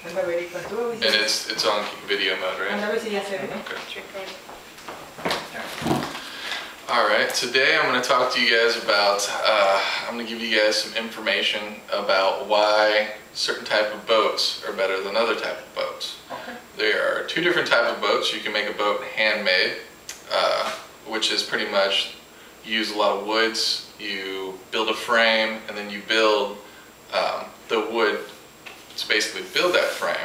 And it's on video mode, right? Okay. Alright, today I'm going to talk to you guys about, I'm going to give you guys some information about why certain type of boats are better than other type of boats. Okay. There are two different types of boats. You can make a boat handmade, which is pretty much you use a lot of woods, you build a frame, and then you build the wood to basically build that frame.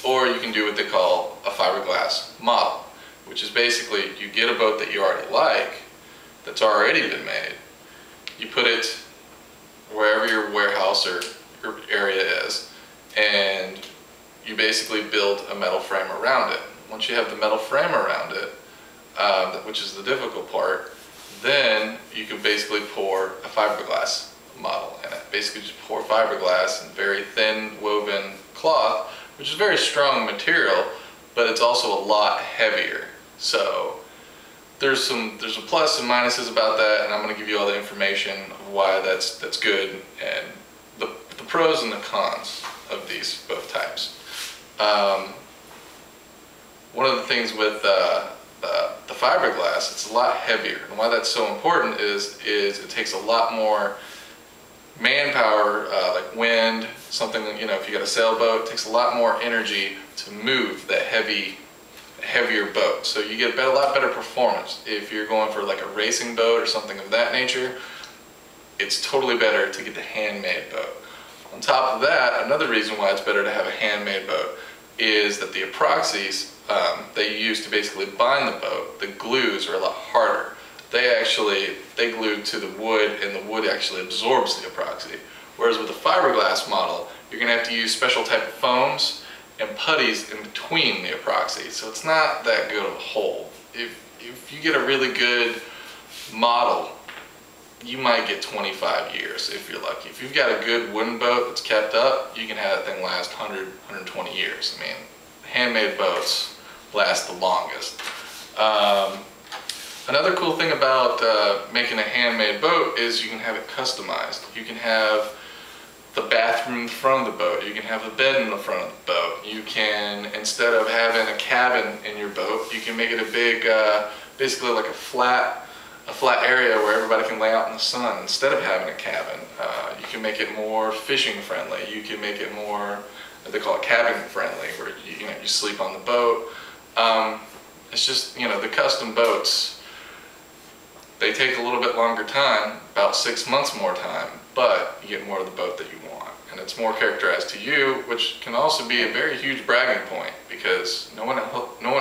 Or you can do what they call a fiberglass model, which is basically you get a boat that you already like, that's already been made. You put it wherever your warehouse or area is, and you basically build a metal frame around it. Once you have the metal frame around it, which is the difficult part, then you can basically pour a fiberglass model in it. Basically just pour fiberglass and very thin woven cloth, which is very strong material, but it's also a lot heavier. So there's some plus and minuses about that, and I'm going to give you all the information of why that's good and the pros and the cons of these both types. One of the things with the fiberglass, it's a lot heavier, and why that's so important is it takes a lot more manpower, like wind, something, you know, if you got a sailboat, it takes a lot more energy to move that heavier boat. So you get a lot better performance. If you're going for like a racing boat or something of that nature, it's totally better to get the handmade boat. On top of that, another reason why it's better to have a handmade boat is that the epoxies that you use to basically bind the boat, the glues are a lot harder. They glue to the wood, and the wood actually absorbs the epoxy. Whereas with a fiberglass model, you're going to have to use special type of foams and putties in between the epoxy, so it's not that good of a hole. If you get a really good model, you might get 25 years if you're lucky. If you've got a good wooden boat that's kept up, you can have that thing last 100, 120 years. I mean, handmade boats last the longest. Another cool thing about making a handmade boat is you can have it customized. You can have the bathroom in front of the boat. You can have a bed in the front of the boat. You can, instead of having a cabin in your boat, you can make it a big, basically like a flat area where everybody can lay out in the sun instead of having a cabin. You can make it more fishing friendly. You can make it more, they call it cabin friendly, where you sleep on the boat. It's just, the custom boats, they take a little bit longer time, about 6 months more time, but you get more of the boat that you want. And it's more characterized to you, which can also be a very huge bragging point, because no one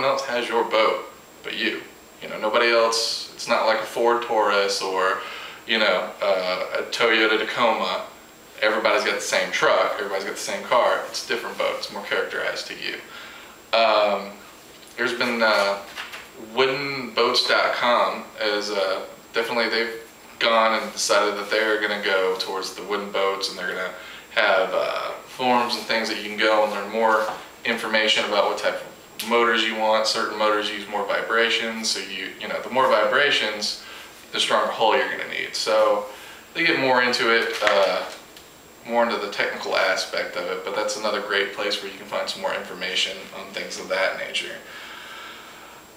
else has your boat but you. Nobody else, it's not like a Ford Taurus or, a Toyota Tacoma. Everybody's got the same truck, everybody's got the same car. It's a different boat, it's more characterized to you. There's been woodenboats.com is definitely, they've gone and decided that they're going to go towards the wooden boats, and they're going to have forums and things that you can go and learn more information about what type of motors you want. Certain motors use more vibrations, so the more vibrations, the stronger hull you're going to need. So they get more into it, more into the technical aspect of it, but that's another great place where you can find some more information on things of that nature.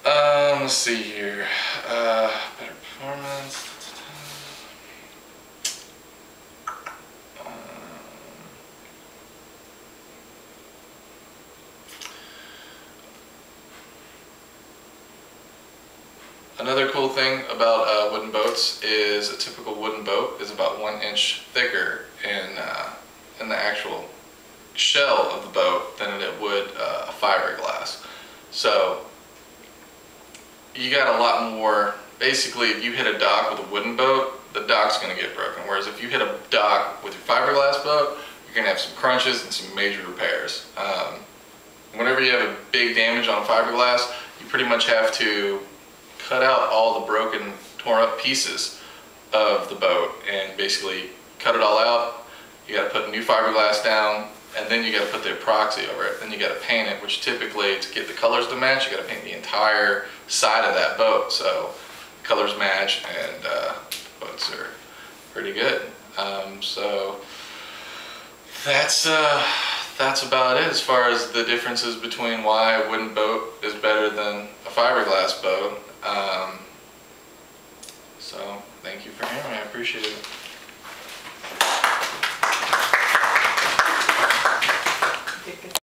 Let's see here. Better performance. Another cool thing about wooden boats is a typical wooden boat is about 1 inch thicker in the actual shell of the boat than it would a fiberglass. So you got a lot more. Basically, if you hit a dock with a wooden boat, the dock's going to get broken. Whereas if you hit a dock with your fiberglass boat, you're going to have some crunches and some major repairs. Whenever you have a big damage on fiberglass, you pretty much have to cut out all the broken, torn up pieces of the boat and basically cut it all out. You got to put new fiberglass down, and then you got to put the epoxy over it. Then you got to paint it, which typically, to get the colors to match, you got to paint the entire side of that boat. So colors match, and boats are pretty good. So that's that's about it as far as the differences between why a wooden boat is better than a fiberglass boat. So thank you for hearing me. I appreciate it.